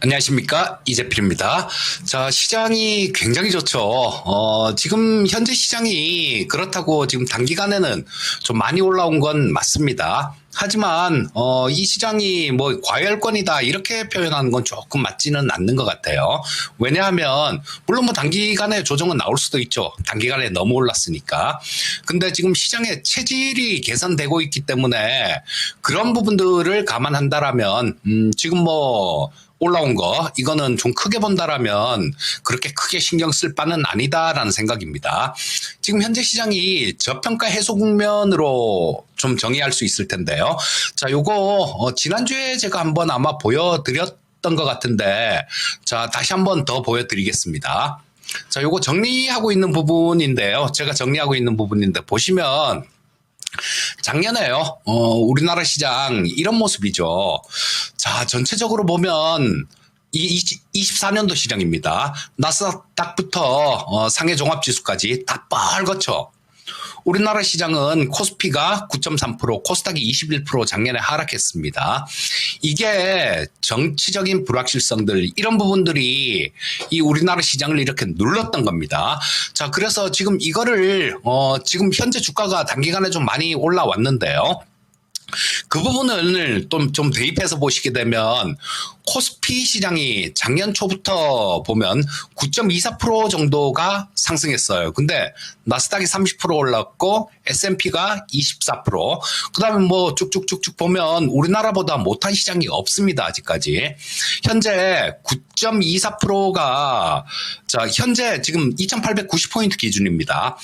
안녕하십니까, 이재필입니다. 자, 시장이 굉장히 좋죠. 지금 현재 시장이 그렇다고 지금 단기간에는 좀 많이 올라온 건 맞습니다. 하지만 이 시장이 뭐 과열권이다 이렇게 표현하는 건 조금 맞지는 않는 것 같아요. 왜냐하면 물론 뭐 단기간에 조정은 나올 수도 있죠. 단기간에 너무 올랐으니까. 근데 지금 시장의 체질이 개선되고 있기 때문에 그런 부분들을 감안한다라면 지금 뭐 올라온 거 이거는 좀 크게 본다라면 그렇게 크게 신경 쓸 바는 아니다라는 생각입니다. 지금 현재 시장이 저평가 해소 국면으로 좀 정의할 수 있을 텐데요. 자, 요거 지난주에 제가 한번 아마 보여드렸던 것 같은데, 자, 다시 한번 더 보여드리겠습니다. 자, 요거 정리하고 있는 부분인데요. 제가 정리하고 있는 부분인데 보시면 작년에요. 우리나라 시장 이런 모습이죠. 자, 전체적으로 보면 24년도 시장입니다. 나스닥부터 상해 종합지수까지 다 빨갛죠. 우리나라 시장은 코스피가 9.3%, 코스닥이 21% 작년에 하락했습니다. 이게 정치적인 불확실성들, 이런 부분들이 이 우리나라 시장을 이렇게 눌렀던 겁니다. 자, 그래서 지금 이거를 지금 현재 주가가 단기간에 좀 많이 올라왔는데요. 그 부분을 좀 대입해서 보시게 되면 코스피 시장이 작년 초부터 보면 9.24% 정도가 상승했어요. 근데 나스닥이 30% 올랐고 S&P가 24%. 그다음에 뭐 쭉쭉쭉쭉 보면 우리나라보다 못한 시장이 없습니다. 아직까지. 현재 9.24%가 자, 현재 지금 2890포인트 기준입니다.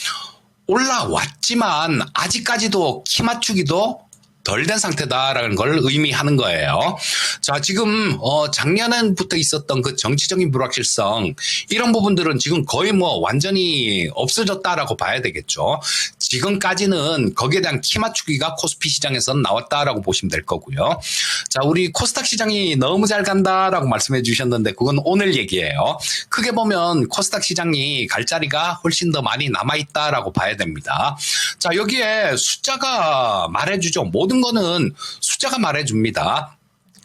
올라왔지만 아직까지도 키 맞추기도 덜 된 상태다라는 걸 의미하는 거예요. 자, 지금 작년부터 있었던 그 정치적인 불확실성 이런 부분들은 지금 거의 뭐 완전히 없어졌다라고 봐야 되겠죠. 지금까지는 거기에 대한 키 맞추기가 코스피 시장에서 나왔다라고 보시면 될 거고요. 자, 우리 코스닥 시장이 너무 잘 간다라고 말씀해 주셨는데 그건 오늘 얘기예요. 크게 보면 코스닥 시장이 갈 자리가 훨씬 더 많이 남아있다라고 봐야 됩니다. 자, 여기에 숫자가 말해주죠. 모든 거는 숫자가 말해줍니다.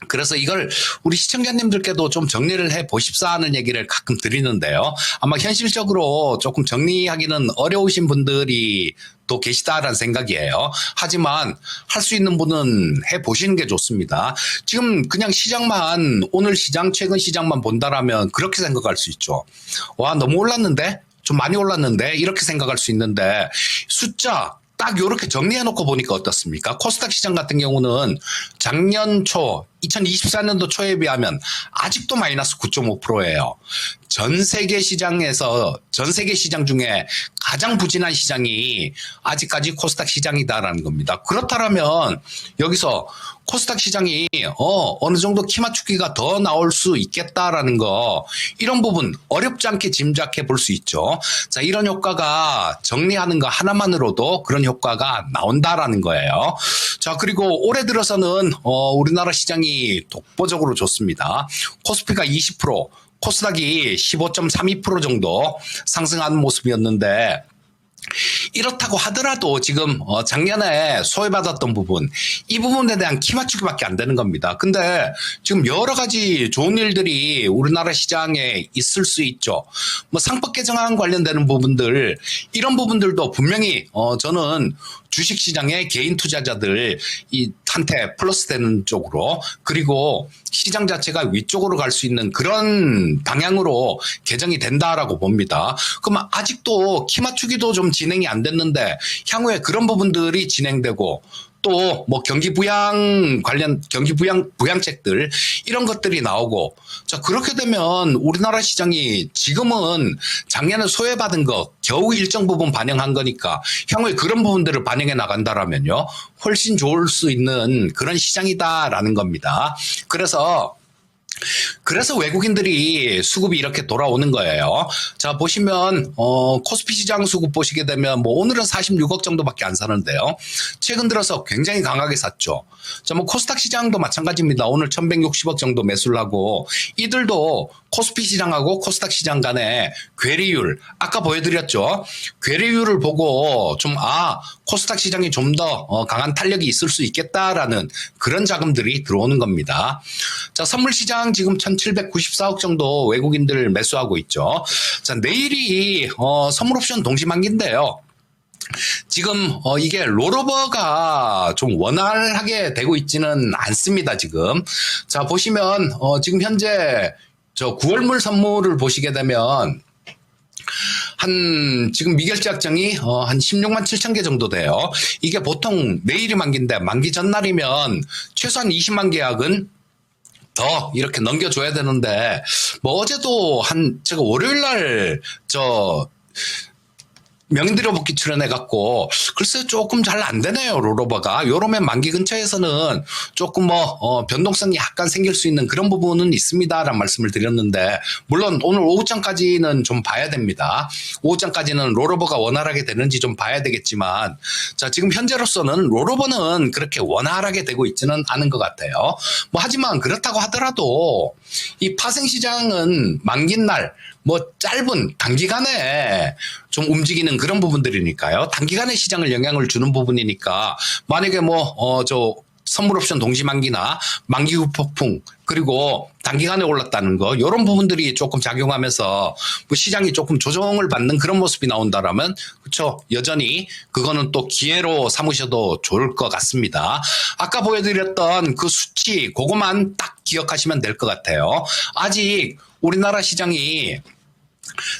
그래서 이걸 우리 시청자님들께도 좀 정리를 해 보십사 하는 얘기를 가끔 드리는데요. 아마 현실적으로 조금 정리하기는 어려우신 분들이 또 계시다라는 생각이에요. 하지만 할 수 있는 분은 해 보시는 게 좋습니다. 지금 그냥 시장만 오늘 시장 최근 시장만 본다라면 그렇게 생각할 수 있죠. 와, 너무 올랐는데? 좀 많이 올랐는데? 이렇게 생각할 수 있는데 숫자 딱 이렇게 정리해놓고 보니까 어떻습니까? 코스닥 시장 같은 경우는 작년 초 2024년도 초에 비하면 아직도 마이너스 9.5%예요. 전 세계 시장에서 전 세계 시장 중에 가장 부진한 시장이 아직까지 코스닥 시장이다라는 겁니다. 그렇다면 여기서 코스닥 시장이 어느 정도 키 맞추기가 더 나올 수 있겠다라는 거 이런 부분 어렵지 않게 짐작해 볼 수 있죠. 자, 이런 효과가 정리하는 거 하나만으로도 그런 효과가 나온다라는 거예요. 자, 그리고 올해 들어서는 우리나라 시장이 독보적으로 좋습니다. 코스피가 20%, 코스닥이 15.32% 정도 상승하는 모습이었는데 이렇다고 하더라도 지금 작년에 소외받았던 부분 이 부분에 대한 키 맞추기밖에 안 되는 겁니다. 근데 지금 여러 가지 좋은 일들이 우리나라 시장에 있을 수 있죠. 뭐 상법 개정안 관련되는 부분들 이런 부분들도 분명히 저는 주식시장의 개인 투자자들 한테 플러스 되는 쪽으로 그리고 시장 자체가 위쪽으로 갈 수 있는 그런 방향으로 개정이 된다라고 봅니다. 그럼 아직도 키 맞추기도 좀 진행이 안 됐는데 향후에 그런 부분들이 진행되고 또 뭐 경기 부양 관련 경기 부양책들 이런 것들이 나오고 자 그렇게 되면 우리나라 시장이 지금은 작년에 소외받은 거 겨우 일정 부분 반영한 거니까 향후에 그런 부분들을 반영해 나간다라면요 훨씬 좋을 수 있는 그런 시장이다라는 겁니다. 그래서 외국인들이 수급이 이렇게 돌아오는 거예요. 자, 보시면, 코스피 시장 수급 보시게 되면, 뭐, 오늘은 46억 정도밖에 안 사는데요. 최근 들어서 굉장히 강하게 샀죠. 자, 뭐, 코스닥 시장도 마찬가지입니다. 오늘 1160억 정도 매수를 하고, 이들도 코스피 시장하고 코스닥 시장 간의 괴리율, 아까 보여드렸죠. 괴리율을 보고 좀, 코스닥 시장이 좀 더 강한 탄력이 있을 수 있겠다라는 그런 자금들이 들어오는 겁니다. 자, 선물 시장 지금 1794억 정도 외국인들 매수하고 있죠. 자, 내일이 선물 옵션 동시만기인데요. 지금 이게 롤오버가 좀 원활하게 되고 있지는 않습니다, 지금. 자, 보시면 지금 현재 저 9월물 선물을 보시게 되면 지금 미결제 약정이 한 16만 7천 개 정도 돼요. 이게 보통 내일이 만기인데 만기 전날이면 최소한 20만 계약은 더 이렇게 넘겨줘야 되는데 뭐 어제도 제가 월요일 날저 명의들여 복귀 출연해갖고 글쎄 조금 잘 안 되네요, 롤오버가. 요러면 만기 근처에서는 조금 변동성이 약간 생길 수 있는 그런 부분은 있습니다라는 말씀을 드렸는데, 물론 오늘 오후장까지는 좀 봐야 됩니다. 오후장까지는 롤오버가 원활하게 되는지 좀 봐야 되겠지만, 자, 지금 현재로서는 롤오버는 그렇게 원활하게 되고 있지는 않은 것 같아요. 뭐 하지만 그렇다고 하더라도 이 파생시장은 만기날 짧은 단기간에 좀 움직이는 그런 부분들이니까요. 단기간에 시장을 영향을 주는 부분이니까 만약에 선물 옵션 동시만기나 만기 후 폭풍 그리고 단기간에 올랐다는 거 이런 부분들이 조금 작용하면서 시장이 조금 조정을 받는 그런 모습이 나온다라면 그렇죠. 여전히 그거는 또 기회로 삼으셔도 좋을 것 같습니다. 아까 보여드렸던 그 수치 그거만 딱 기억하시면 될 것 같아요. 아직 우리나라 시장이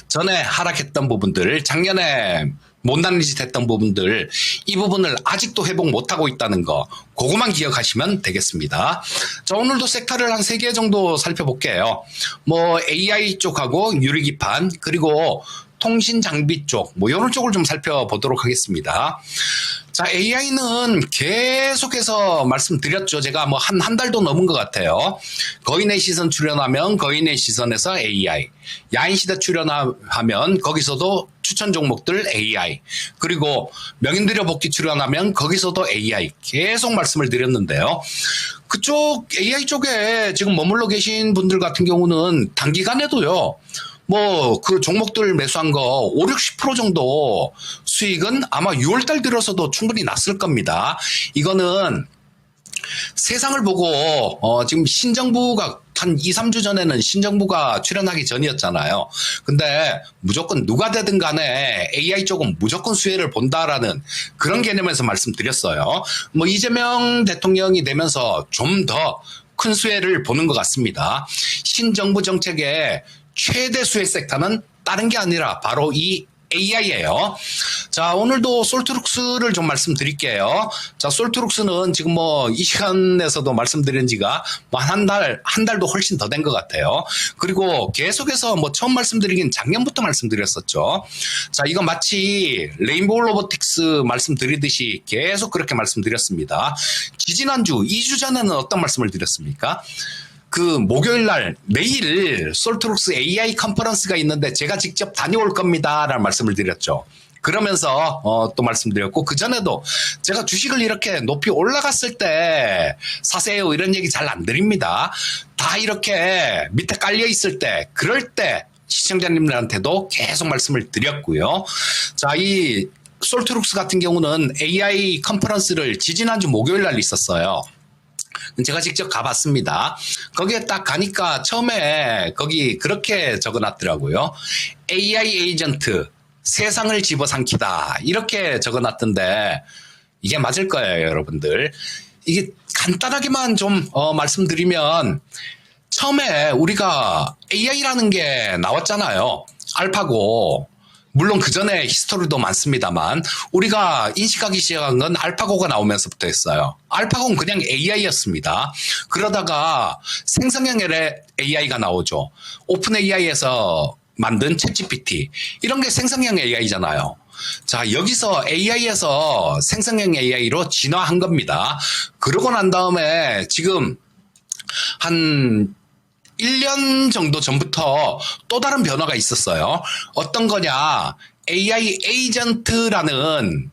전에 하락했던 부분들, 작년에 못난 짓 했던 부분들, 이 부분을 아직도 회복 못하고 있다는 거, 그거만 기억하시면 되겠습니다. 자, 오늘도 섹터를 한 3개 정도 살펴볼게요. AI 쪽하고 유리기판, 그리고 통신 장비 쪽, 이런 쪽을 좀 살펴보도록 하겠습니다. 자, AI는 계속해서 말씀드렸죠. 제가 한 달도 넘은 것 같아요. 거인의 시선 출연하면 거인의 시선에서 AI. 야인시대 출연하면 거기서도 추천 종목들 AI. 그리고 명인들여 복귀 출연하면 거기서도 AI. 계속 말씀을 드렸는데요. 그쪽 AI 쪽에 지금 머물러 계신 분들 같은 경우는 단기간에도요. 그 종목들 매수한 거 5, 60% 정도 수익은 아마 6월달 들어서도 충분히 났을 겁니다. 이거는 세상을 보고 지금 신정부가 한 2, 3주 전에는 신정부가 출연하기 전이었잖아요. 근데 무조건 누가 되든 간에 AI 쪽은 무조건 수혜를 본다라는 그런 개념에서 말씀드렸어요. 이재명 대통령이 되면서 좀 더 큰 수혜를 보는 것 같습니다. 신정부 정책의 최대 수혜 섹터는 다른 게 아니라 바로 이 AI예요. 자, 오늘도 솔트룩스를 좀 말씀드릴게요. 자, 솔트룩스는 지금 이 시간에서도 말씀드린 지가 한 달도 훨씬 더 된 것 같아요. 그리고 계속해서 처음 말씀드리긴 작년부터 말씀드렸었죠. 자, 이거 마치 레인보우 로보틱스 말씀드리듯이 계속 그렇게 말씀드렸습니다. 지지난주 2주 전에는 어떤 말씀을 드렸습니까? 목요일 날 내일 솔트룩스 AI 컨퍼런스가 있는데 제가 직접 다녀올 겁니다 라는 말씀을 드렸죠. 그러면서 또 말씀드렸고, 그전에도 제가 주식을 이렇게 높이 올라갔을 때 사세요 이런 얘기 잘 안 드립니다. 다 이렇게 밑에 깔려 있을 때, 그럴 때 시청자님들한테도 계속 말씀을 드렸고요. 자, 이 솔트룩스 같은 경우는 AI 컨퍼런스를 지지난주 목요일 날 있었어요. 제가 직접 가봤습니다. 거기에 딱 가니까 처음에 거기 그렇게 적어놨더라고요. AI 에이전트, 세상을 집어삼키다. 이렇게 적어놨던데 이게 맞을 거예요, 여러분들. 이게 간단하게만 좀 말씀드리면, 처음에 우리가 AI라는 게 나왔잖아요. 알파고. 물론 그 전에 히스토리도 많습니다만 우리가 인식하기 시작한 건 알파고가 나오면서부터 했어요. 알파고는 그냥 AI였습니다. 그러다가 생성형 AI가 나오죠. 오픈 AI에서 만든 챗GPT. 이런 게 생성형 AI잖아요. 자, 여기서 AI에서 생성형 AI로 진화한 겁니다. 그러고 난 다음에 지금 한 1년 정도 전부터 또 다른 변화가 있었어요. 어떤 거냐? AI 에이전트라는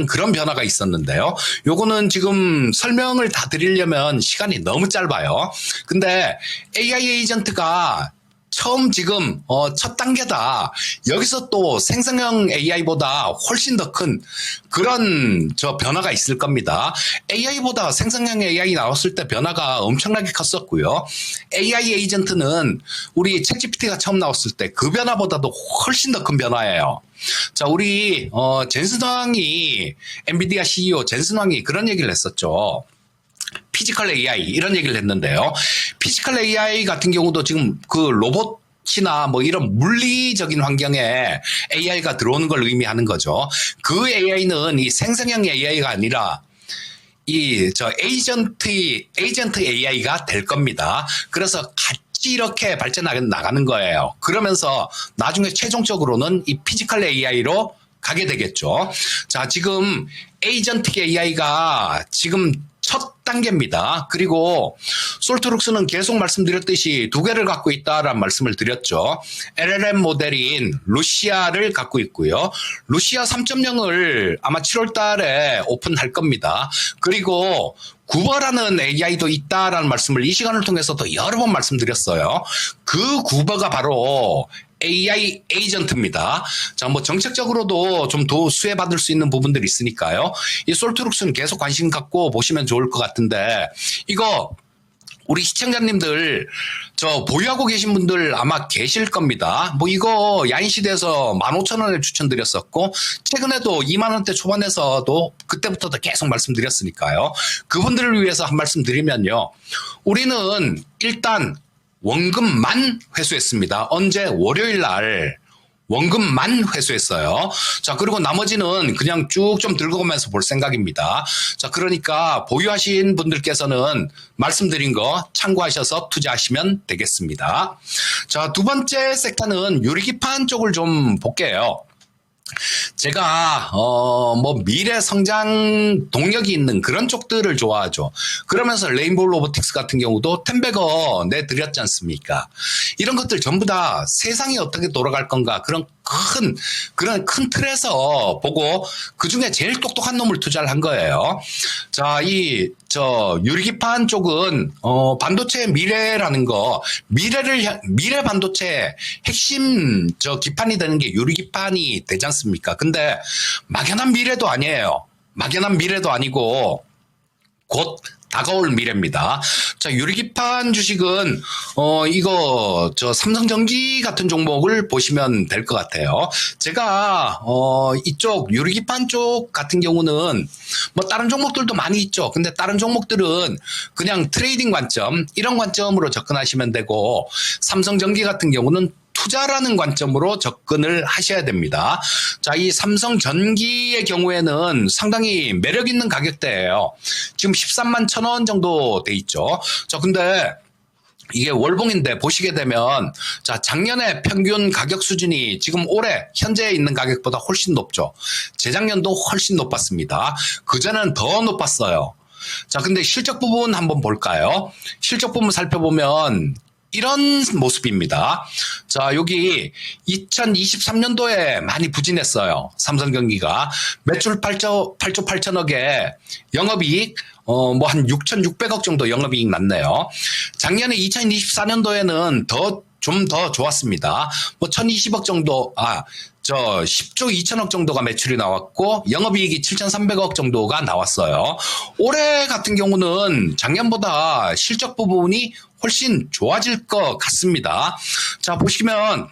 그런 변화가 있었는데요. 요거는 지금 설명을 다 드리려면 시간이 너무 짧아요. 근데 AI 에이전트가 처음 지금 첫 단계다. 여기서 또 생성형 AI보다 훨씬 더 큰 그런 변화가 있을 겁니다. AI보다 생성형 AI 나왔을 때 변화가 엄청나게 컸었고요. AI 에이전트는 우리 챗GPT가 처음 나왔을 때 그 변화보다도 훨씬 더 큰 변화예요. 자, 우리 젠슨 황이 엔비디아 CEO 젠슨 황이 그런 얘기를 했었죠. 피지컬 AI 이런 얘기를 했는데요. 피지컬 AI 같은 경우도 지금 그 로봇이나 뭐 이런 물리적인 환경에 AI가 들어오는 걸 의미하는 거죠. 그 AI는 이 생성형 AI가 아니라 에이전트 AI가 될 겁니다. 그래서 같이 이렇게 발전해 나가는 거예요. 그러면서 나중에 최종적으로는 이 피지컬 AI로 가게 되겠죠. 자, 지금 에이전트 AI가 지금 첫 단계입니다. 그리고 솔트룩스는 계속 말씀드렸듯이 두 개를 갖고 있다라는 말씀을 드렸죠. LLM 모델인 루시아를 갖고 있고요. 루시아 3.0을 아마 7월 달에 오픈할 겁니다. 그리고 구버라는 AI도 있다라는 말씀을 이 시간을 통해서도 여러 번 말씀드렸어요. 그 구버가 바로 AI 에이전트입니다. 자, 뭐 정책적으로도 좀 더 수혜받을 수 있는 부분들이 있으니까요. 이 솔트룩스는 계속 관심 갖고 보시면 좋을 것 같은데, 이거 우리 시청자님들 보유하고 계신 분들 아마 계실 겁니다. 뭐 이거 야인시대에서 15,000원에 추천드렸었고 최근에도 20,000원대 초반에서도 그때부터도 계속 말씀드렸으니까요. 그분들을 위해서 한 말씀 드리면요. 우리는 일단 원금만 회수했습니다. 언제? 월요일 날 원금만 회수했어요. 자, 그리고 나머지는 그냥 쭉 좀 들고 가면서 볼 생각입니다. 자, 그러니까 보유하신 분들께서는 말씀드린 거 참고하셔서 투자하시면 되겠습니다. 자, 두 번째 섹터는 유리기판 쪽을 좀 볼게요. 제가 뭐 미래 성장 동력이 있는 그런 쪽들을 좋아하죠. 그러면서 레인보우 로보틱스 같은 경우도 10배거 내드렸지 않습니까? 이런 것들 전부 다 세상이 어떻게 돌아갈 건가 그런 큰 틀에서 보고 그 중에 제일 똑똑한 놈을 투자를 한 거예요. 자, 유리기판 쪽은 반도체의 미래라는 거, 미래 반도체 핵심 기판이 되는 게 유리기판이 되지 않습니까? 근데 막연한 미래도 아니에요. 막연한 미래도 아니고 곧 다가올 미래입니다. 자, 유리기판 주식은 이거 삼성전기 같은 종목을 보시면 될 것 같아요. 제가 이쪽 유리기판 쪽 같은 경우는 뭐 다른 종목들도 많이 있죠. 근데 다른 종목들은 그냥 트레이딩 관점 이런 관점으로 접근하시면 되고 삼성전기 같은 경우는 투자라는 관점으로 접근을 하셔야 됩니다. 자, 이 삼성전기의 경우에는 상당히 매력 있는 가격대예요. 지금 13만 1,000원 정도 돼 있죠. 자, 근데 이게 월봉인데 보시게 되면 자, 작년에 평균 가격 수준이 지금 올해 현재 있는 가격보다 훨씬 높죠. 재작년도 훨씬 높았습니다. 그전에는 더 높았어요. 자, 근데 실적 부분 한번 볼까요? 실적 부분 살펴보면 이런 모습입니다. 자, 여기 2023년도에 많이 부진했어요. 삼성전기가 매출 8조 8천억에 영업이익 뭐 한 6,600억 정도 영업이익 났네요. 작년에 2024년도에는 좀 더 좋았습니다. 뭐 1,020억 정도 10조 2천억 정도가 매출이 나왔고 영업이익이 7,300억 정도가 나왔어요. 올해 같은 경우는 작년보다 실적 부분이 훨씬 좋아질 것 같습니다. 자, 보시면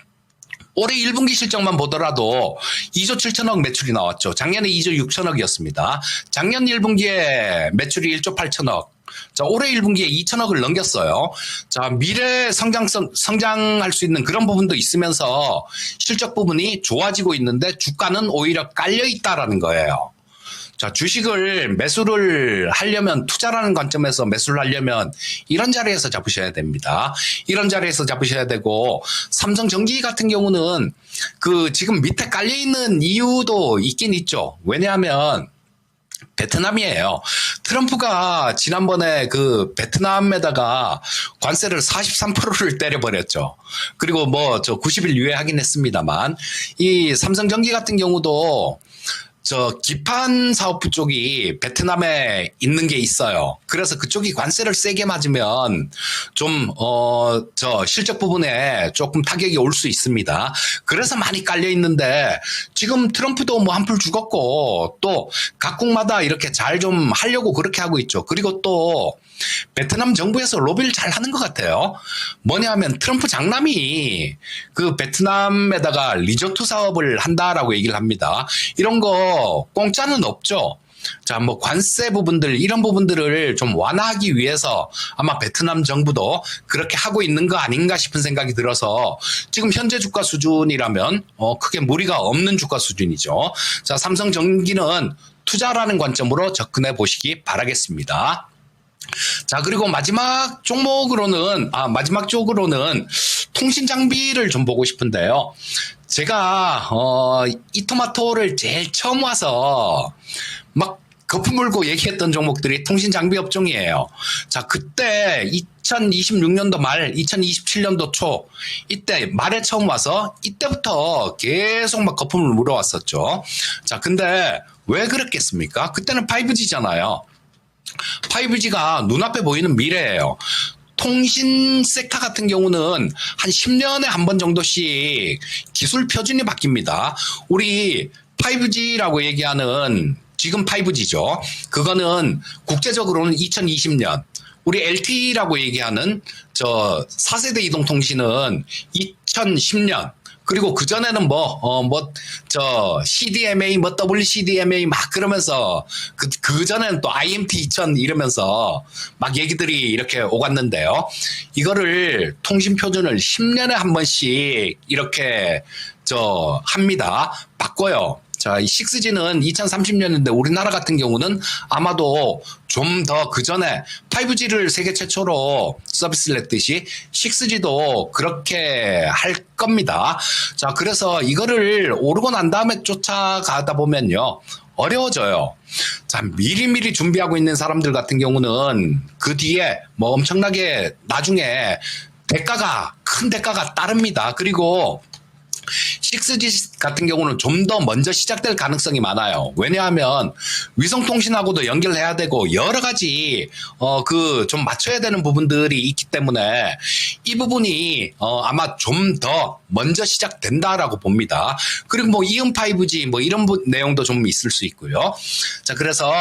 올해 1분기 실적만 보더라도 2조 7천억 매출이 나왔죠. 작년에 2조 6천억이었습니다. 작년 1분기에 매출이 1조 8천억. 자, 올해 1분기에 2천억을 넘겼어요. 자, 미래 성장할 수 있는 그런 부분도 있으면서 실적 부분이 좋아지고 있는데 주가는 오히려 깔려 있다라는 거예요. 자, 주식을 매수를 하려면 투자라는 관점에서 매수를 하려면 이런 자리에서 잡으셔야 됩니다. 이런 자리에서 잡으셔야 되고 삼성전기 같은 경우는 지금 밑에 깔려 있는 이유도 있긴 있죠. 왜냐하면 베트남이에요. 트럼프가 지난번에 베트남에다가 관세를 43%를 때려버렸죠. 그리고 90일 유예하긴 했습니다만 이 삼성전기 같은 경우도 기판 사업부 쪽이 베트남에 있는 게 있어요. 그래서 그쪽이 관세를 세게 맞으면 좀, 실적 부분에 조금 타격이 올 수 있습니다. 그래서 많이 깔려 있는데, 지금 트럼프도 뭐 한풀 죽었고, 또 각국마다 이렇게 잘 좀 하려고 그렇게 하고 있죠. 그리고 또, 베트남 정부에서 로비를 잘 하는 것 같아요. 뭐냐 하면 트럼프 장남이 그 베트남에다가 리조트 사업을 한다라고 얘기를 합니다. 이런 거 공짜는 없죠. 자, 뭐 관세 부분들 이런 부분들을 좀 완화하기 위해서 아마 베트남 정부도 그렇게 하고 있는 거 아닌가 싶은 생각이 들어서 지금 현재 주가 수준이라면 크게 무리가 없는 주가 수준이죠. 자, 삼성전기는 투자라는 관점으로 접근해 보시기 바라겠습니다. 자, 그리고 마지막 쪽으로는 통신 장비를 좀 보고 싶은데요. 제가 이토마토를 제일 처음 와서 막 거품 물고 얘기했던 종목들이 통신 장비 업종이에요. 자, 그때 2026년도 말, 2027년도 초 이때 말에 처음 와서 이때부터 계속 막 거품을 물어왔었죠. 자, 근데 왜 그랬겠습니까? 그때는 5G잖아요. 5G가 눈앞에 보이는 미래예요. 통신 섹터 같은 경우는 한 10년에 한 번 정도씩 기술 표준이 바뀝니다. 우리 5G라고 얘기하는 지금 5G죠. 그거는 국제적으로는 2020년. 우리 LTE라고 얘기하는 4세대 이동통신은 2010년. 그리고 그전에는 CDMA, WCDMA 막 그러면서, 그전에는 또 IMT 2000 이러면서 막 얘기들이 이렇게 오갔는데요. 이거를 통신 표준을 10년에 한 번씩 이렇게, 합니다. 바꿔요. 자, 이 6G는 2030년인데 우리나라 같은 경우는 아마도 좀 더 그 전에 5G를 세계 최초로 서비스를 했듯이 6G도 그렇게 할 겁니다. 자, 그래서 이거를 오르고 난 다음에 쫓아가다 보면요. 어려워져요. 자, 미리미리 준비하고 있는 사람들 같은 경우는 그 뒤에 뭐 엄청나게 나중에 큰 대가가 따릅니다. 그리고 6G 같은 경우는 좀 더 먼저 시작될 가능성이 많아요. 왜냐하면 위성통신하고도 연결해야 되고 여러 가지 좀 맞춰야 되는 부분들이 있기 때문에 이 부분이 아마 좀 더 먼저 시작된다라고 봅니다. 그리고 뭐 이음 5G 뭐 이런 내용도 좀 있을 수 있고요. 자, 그래서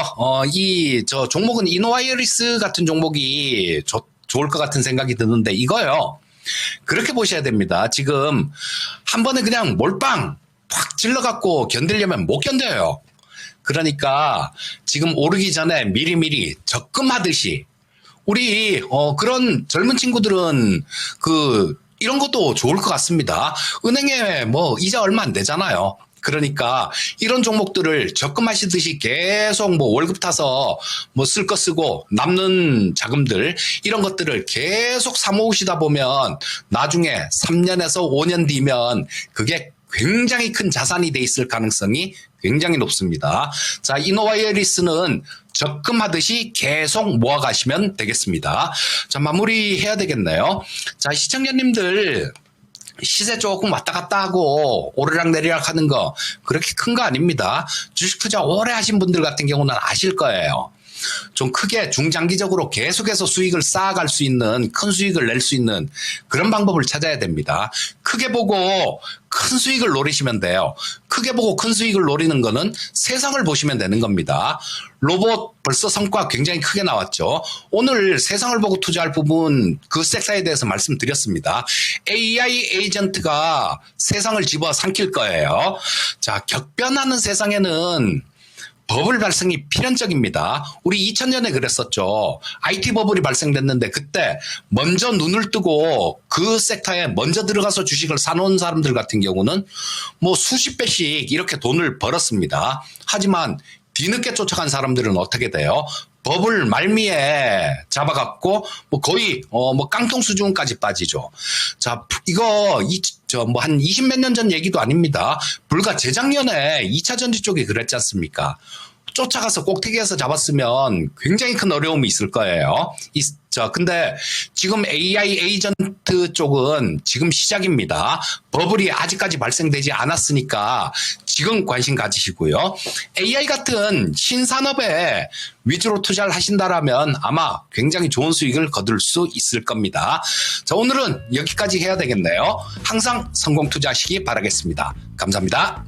종목은 이노와이어리스 같은 종목이 좋을 것 같은 생각이 드는데 이거요. 그렇게 보셔야 됩니다. 지금 한 번에 그냥 몰빵 확 질러갖고 견디려면 못 견뎌요. 그러니까 지금 오르기 전에 미리미리 적금하듯이 우리 그런 젊은 친구들은 이런 것도 좋을 것 같습니다. 은행에 뭐 이자 얼마 안 되잖아요. 그러니까 이런 종목들을 적금하시듯이 계속 뭐 월급 타서 뭐 쓸 거 쓰고 남는 자금들 이런 것들을 계속 사모으시다 보면 나중에 3년에서 5년 뒤면 그게 굉장히 큰 자산이 돼 있을 가능성이 굉장히 높습니다. 자, 이노와이어리스는 적금하듯이 계속 모아가시면 되겠습니다. 자, 마무리해야 되겠네요. 자, 시청자님들 시세 조금 왔다 갔다 하고 오르락 내리락 하는 거 그렇게 큰 거 아닙니다. 주식 투자 오래 하신 분들 같은 경우는 아실 거예요. 좀 크게 중장기적으로 계속해서 수익을 쌓아갈 수 있는 큰 수익을 낼 수 있는 그런 방법을 찾아야 됩니다. 크게 보고 큰 수익을 노리시면 돼요. 크게 보고 큰 수익을 노리는 거는 세상을 보시면 되는 겁니다. 로봇 벌써 성과 굉장히 크게 나왔죠. 오늘 세상을 보고 투자할 부분 그 섹터에 대해서 말씀드렸습니다. AI 에이전트가 세상을 집어삼킬 거예요. 자, 격변하는 세상에는 버블 발생이 필연적입니다. 우리 2000년에 그랬었죠. IT 버블이 발생됐는데 그때 먼저 눈을 뜨고 그 섹터에 먼저 들어가서 주식을 사놓은 사람들 같은 경우는 뭐 수십 배씩 이렇게 돈을 벌었습니다. 하지만 뒤늦게 쫓아간 사람들은 어떻게 돼요? 버블 말미에 잡아갖고 뭐 거의 뭐 깡통 수준까지 빠지죠. 자, 이거 뭐 한 20몇 년 전 얘기도 아닙니다. 불과 재작년에 2차 전지 쪽이 그랬지 않습니까? 쫓아가서 꼭대기에서 잡았으면 굉장히 큰 어려움이 있을 거예요. 근데 지금 AI 에이전트 쪽은 지금 시작입니다. 버블이 아직까지 발생되지 않았으니까 지금 관심 가지시고요. AI 같은 신산업에 위주로 투자를 하신다라면 아마 굉장히 좋은 수익을 거둘 수 있을 겁니다. 자, 오늘은 여기까지 해야 되겠네요. 항상 성공 투자하시기 바라겠습니다. 감사합니다.